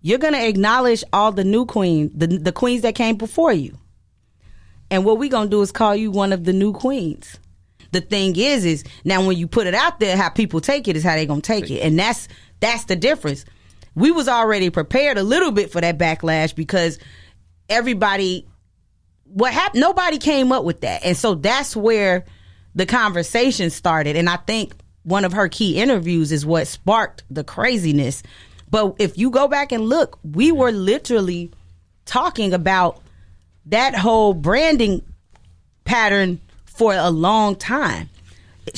you're going to acknowledge all the new queens, the queens that came before you. And what we're going to do is call you one of the new queens. The thing is now when you put it out there, how people take it is how they're going to take it. And that's the difference. We was already prepared a little bit for that backlash, because nobody came up with that. And so that's where the conversation started. And I think one of her key interviews is what sparked the craziness. But if you go back and look, we were literally talking about that whole branding pattern for a long time.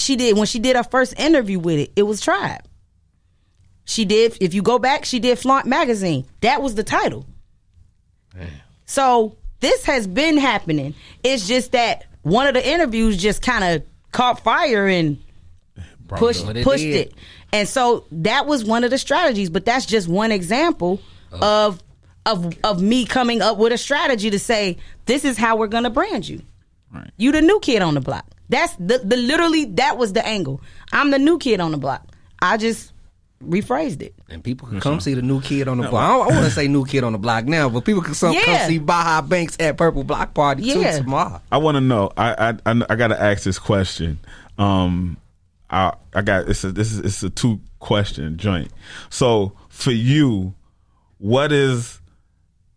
When she did her first interview with it, it was Tribe. If you go back, she did Flaunt Magazine. That was the title. Man. So this has been happening. It's just that one of the interviews just kind of caught fire and pushed it. And so that was one of the strategies, but that's just one example of me coming up with a strategy to say, this is how we're going to brand you. Right. You the new kid on the block. That's literally that was the angle. I'm the new kid on the block. I just rephrased it. And people can come see the new kid on the block. I want to say new kid on the block now, but people can come see Baha Banks at Purple Block Party too tomorrow. I want to know. I got to ask this question. It's a 2-question joint. So for you, what is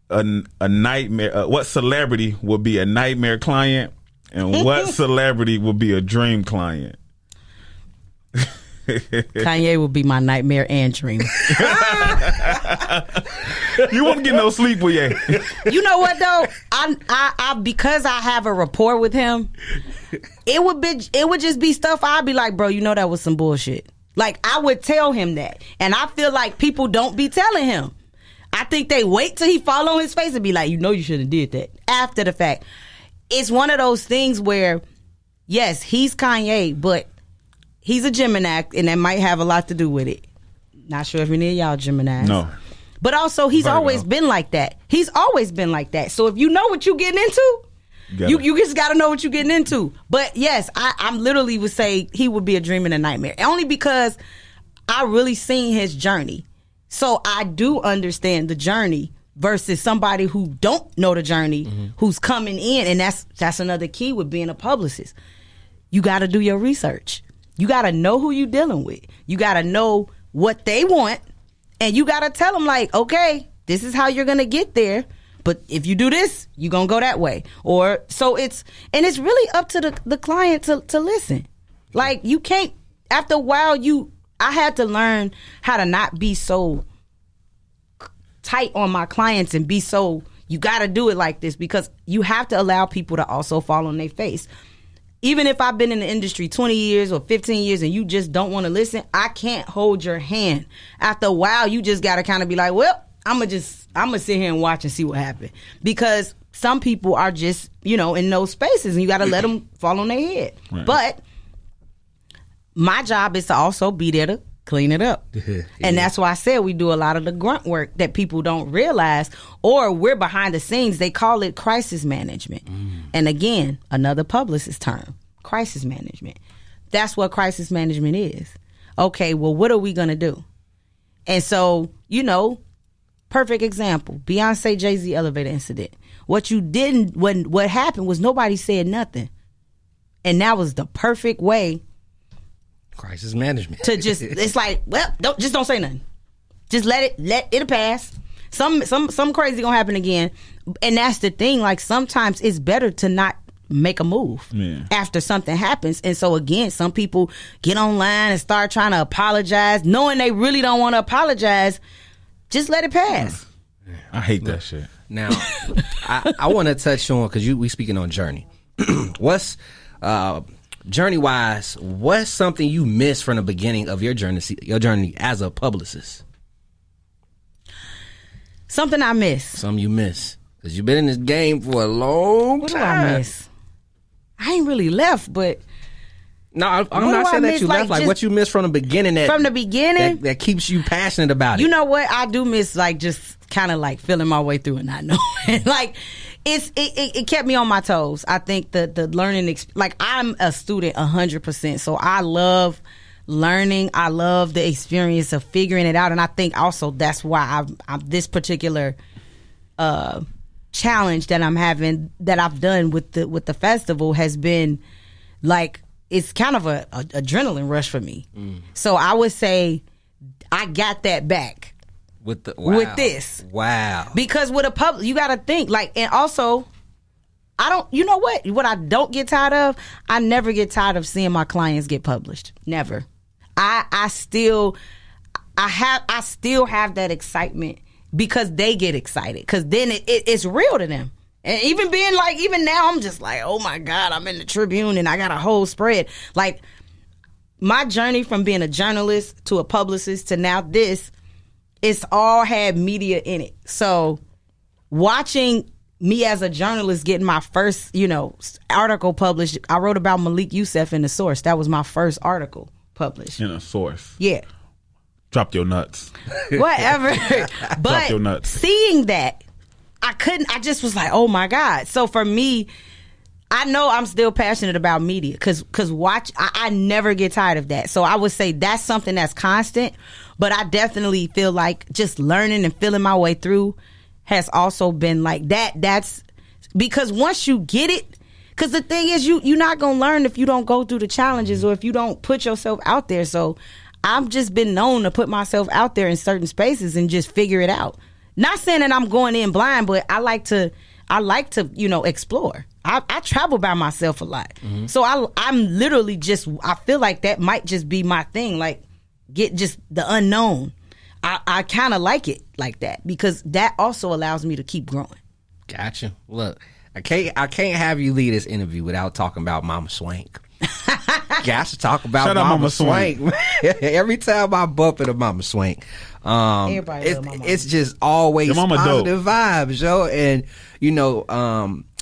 a nightmare? What celebrity would be a nightmare client, and what celebrity would be a dream client? Kanye would be my nightmare and dream. You won't get no sleep with you. You know what though? I because I have a rapport with him, it would just be stuff I'd be like, bro, you know that was some bullshit. Like I would tell him that, and I feel like people don't be telling him. I think they wait till he fall on his face and be like, you know, you should have did that after the fact. It's one of those things where, yes, he's Kanye, but he's a Gemini, and that might have a lot to do with it. Not sure if any of y'all Geminis. No. But also, he's always been like that. He's always been like that. So if you know what you're getting into, you just got to know what you're getting into. But yes, I'm literally would say he would be a dream and a nightmare. Only because I really seen his journey. So I do understand the journey versus somebody who don't know the journey, who's coming in. And that's another key with being a publicist. You got to do your research. You got to know who you're dealing with. You got to know what they want. And you got to tell them like, okay, this is how you're going to get there. But if you do this, you're going to go that way. Or so it's really up to the client to listen. Like you can't after a while, I had to learn how to not be so tight on my clients and be so, you got to do it like this, because you have to allow people to also fall on their face. Even if I've been in the industry 20 years or 15 years and you just don't want to listen, I can't hold your hand. After a while, you just got to kind of be like, well, I'm going to sit here and watch and see what happens. Because some people are just, in those spaces, and you got to let them fall on their head. Right. But my job is to also be there to clean it up. Yeah. And that's why I said we do a lot of the grunt work that people don't realize, or we're behind the scenes. They call it crisis management. And again, another publicist term, crisis management. That's what crisis management is. Okay, well, what are we going to do? And so, perfect example, Beyonce Jay-Z elevator incident. What happened was nobody said nothing. And that was the perfect way. Crisis management. To just, it's like, well, don't say nothing. Just let it pass. Some crazy gonna happen again. And that's the thing, like sometimes it's better to not make a move after something happens. And so again, some people get online and start trying to apologize, knowing they really don't want to apologize. Just let it pass. I hate that shit. Now, I want to touch on, because we speaking on journey. What's journey-wise, what's something you missed from the beginning of your journey as a publicist? Something I miss. Something you miss. Because you've been in this game for a long time. What do I miss? I ain't really left, but... No, I'm not saying that you left. Like, what you missed from the beginning. From the beginning? That keeps you passionate about it. You know what? I do miss, like, just kind of, like, feeling my way through and not knowing. Like... It kept me on my toes. I think the learning, like I'm a student 100%. So I love learning. I love the experience of figuring it out. And I think also that's why I'm this particular challenge that I'm having, that I've done with the festival, has been like, it's kind of a adrenaline rush for me. So I would say I got that back. With this. Wow. Because with a public, you got to think, like, and also, what I don't get tired of, I never get tired of seeing my clients get published. Never. I still have that excitement because they get excited, because then it's real to them. And even now, I'm just like, oh my God, I'm in the Tribune and I got a whole spread. Like, my journey from being a journalist to a publicist to now this, it's all had media in it. So watching me as a journalist getting my first, article published, I wrote about Malik Youssef in The Source. That was my first article published. In A Source. Yeah. Dropped your nuts. Whatever. But Drop your nuts. Seeing that, I just was like, oh my God. So for me, I know I'm still passionate about media because I never get tired of that. So I would say that's something that's constant, but I definitely feel like just learning and feeling my way through has also been like that. That's because once you get it, because the thing is you're not going to learn if you don't go through the challenges or if you don't put yourself out there. So I've just been known to put myself out there in certain spaces and just figure it out. Not saying that I'm going in blind, but I like to explore. I travel by myself a lot. Mm-hmm. So I'm literally I feel like that might just be my thing. Like, get just the unknown. I kind of like it like that because that also allows me to keep growing. Gotcha. Look, I can't have you lead this interview without talking about Mama Swank. Got to talk about Mama Swank. Every time I bump into Mama Swank, it's just always positive vibes, yo. And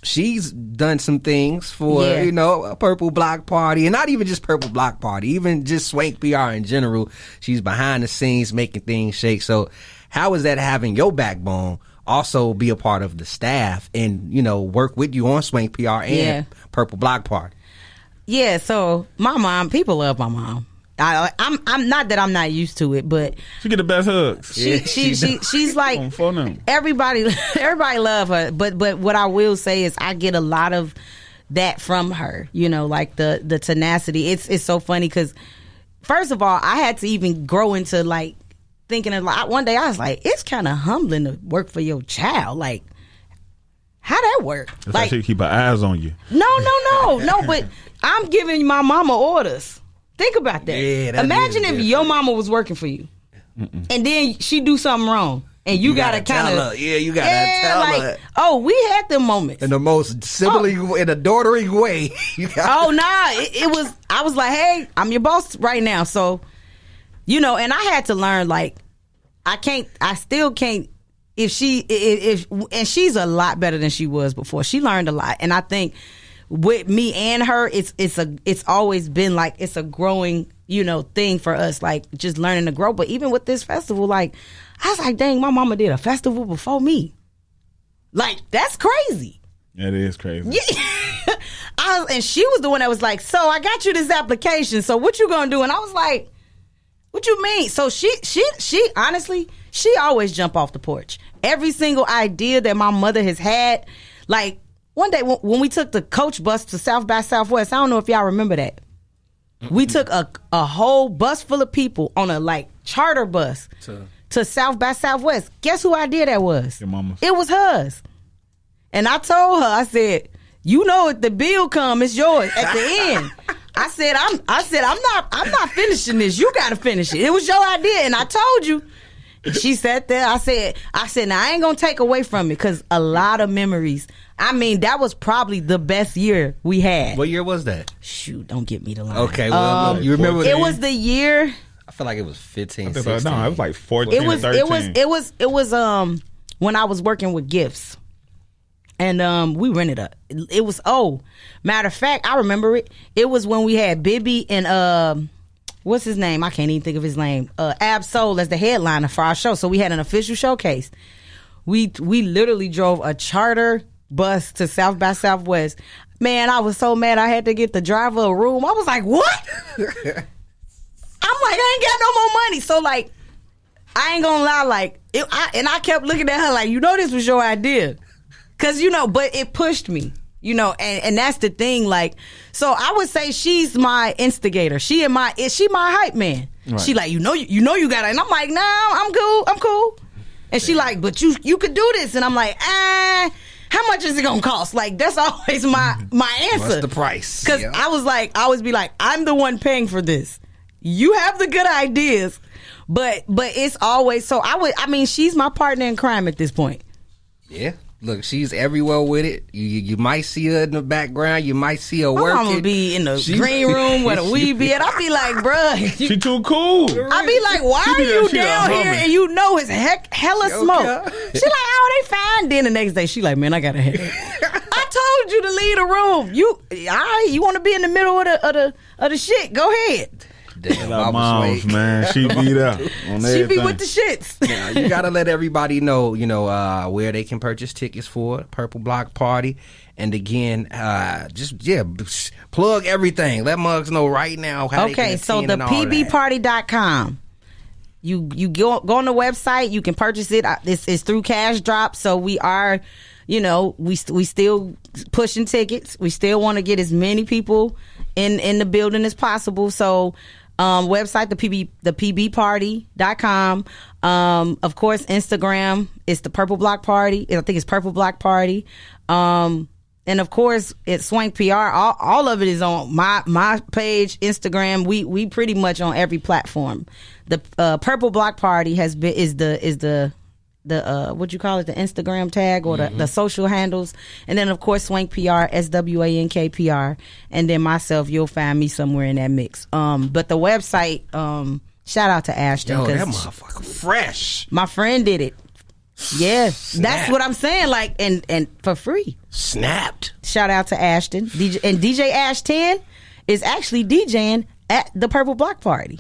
she's done some things for a Purple Block Party, and not even just Purple Block Party, even just SwankPR in general. She's behind the scenes making things shake. So how is that having your backbone also be a part of the staff and work with you on SwankPR and Purple Block Party? Yeah, so my mom, people love my mom. I'm not that I'm not used to it, but she get the best hugs. She's like everybody love her. But what I will say is I get a lot of that from her. Like the tenacity. It's so funny because first of all, I had to even grow into like thinking of like one day I was like, it's kind of humbling to work for your child. Like, how that work? That's like she keep her eyes on you. No. But I'm giving my mama orders. Think about that. Yeah, that Imagine is if different. your mama was working for you, and then she do something wrong, and you gotta tell kind her. of Yeah, you gotta tell her. Oh, we had them moments. In the most sibling, in a daughtering way. You got Oh nah, it was. I was like, hey, I'm your boss right now, so and I had to learn like I still can't. If and she's a lot better than she was before. She learned a lot, and I think with me and her, it's always been like it's a growing thing for us, like just learning to grow. But even with this festival, like I was like, dang, my mama did a festival before me. Like that's crazy. It is crazy. Yeah. And she was the one that was like, so I got you this application, so what you gonna do? And I was like, what you mean? So she honestly, she always jump off the porch. Every single idea that my mother has had, like one day when we took the coach bus to South by Southwest, I don't know if y'all remember that. We took a whole bus full of people on a like charter bus to South by Southwest. Guess who idea that was? Your mama's. It was hers. And I told her, I said, if the bill come, it's yours at the end. I said, I'm not finishing this. You gotta finish it. It was your idea, and I told you. And she sat there. I said, now I ain't gonna take away from it because a lot of memories. I mean, that was probably the best year we had. What year was that? Shoot, don't get me to lie. Okay, well, you remember it was the year. I feel like it was 15, No, 16. it was like 14 It was 13. it was when I was working with gifts. And we rented it was matter of fact, I remember it. It was when we had Bibby and what's his name? I can't even think of his name. Ab-Soul as the headliner for our show. So we had an official showcase. We literally drove a charter bus to South by Southwest. Man, I was so mad I had to get the driver a room. I was like, what? I'm like, I ain't got no more money. So like, I ain't gonna lie, like, I kept looking at her like, this was your idea. Cause but it pushed me, and that's the thing. Like, so I would say she's my instigator. She my hype man. Right. She like, you got it. And I'm like, nah, I'm cool. And she like, but you could do this. And I'm like, how much is it gonna cost? Like, that's always my answer. What's the price? Cause I always be like, I'm the one paying for this. You have the good ideas, but it's always, so she's my partner in crime at this point. Yeah. Look, she's everywhere with it. You might see her in the background. You might see her working. I'm gonna be in the green room where the weed be at. I'll be like, bruh. She too cool. I'll be like, why are you down here and it's hella smoke? She like, oh, they fine. Then the next day, she like, man, I got a headache. I told you to leave the room. You want to be in the middle of the shit? Go ahead. Damn, moms, man, she beat up on everything. She be with the shits. Now, you gotta let everybody know, where they can purchase tickets for Purple Block Party, and again, plug everything. Let mugs know right now how they can so attend the and all that. pbparty.com. You go on the website. You can purchase it. It's through Cash Drop. So we are, we still pushing tickets. We still want to get as many people in the building as possible. So. Website, the pbparty.com. Of course, Instagram is the Purple Block Party. I think it's Purple Block Party. And of course, it's SwankPR. All of it is on my page, Instagram. We pretty much on every platform. The Purple Block Party is the what you call it, the Instagram tag or the social handles, and then of course SwankPR, SwankPR, and then myself. You'll find me somewhere in that mix. But the website, shout out to Ashton. Yo, that motherfucker fresh. My friend did it. Yeah, that's what I'm saying. Like, and for free. Snapped. Shout out to Ashton. DJ Ash 10 is actually DJing at the Purple Block Party.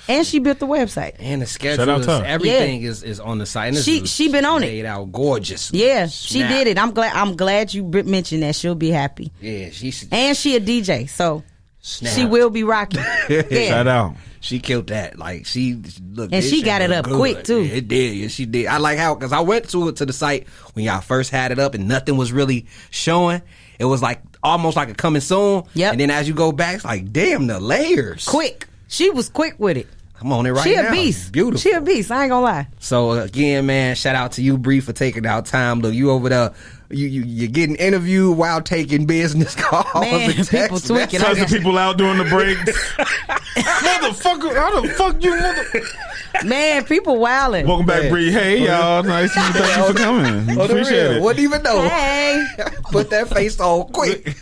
And she built the website. And the schedule, everything is on the site. And she been on it. Made out gorgeous. Yeah, she did it. I'm glad you mentioned that. She'll be happy. Yeah, and she a DJ, so she will be rocking. Yeah. Shout out. She killed that. Like, she got it up good. quick too. Yeah, it did. Yeah, she did. I like how, because I went to the site when y'all first had it up and nothing was really showing. It was like almost like a coming soon. Yep. And then as you go back, it's like, damn, the layers. Quick. She was quick with it. I'm on it right now. She a beast. Beautiful. She a beast. I ain't gonna lie. So again, man, shout out to you, Bree, for taking our time. Look, you over there, you're getting interviewed while taking business calls. Man, and people tweaking. Tons of people out doing the breaks. Motherfucker, how the fuck you mother? Man, people wilding. Welcome back, Bree. Hey, y'all. Thank you for coming. Appreciate it. Wouldn't even know. Hey. Put that face on quick.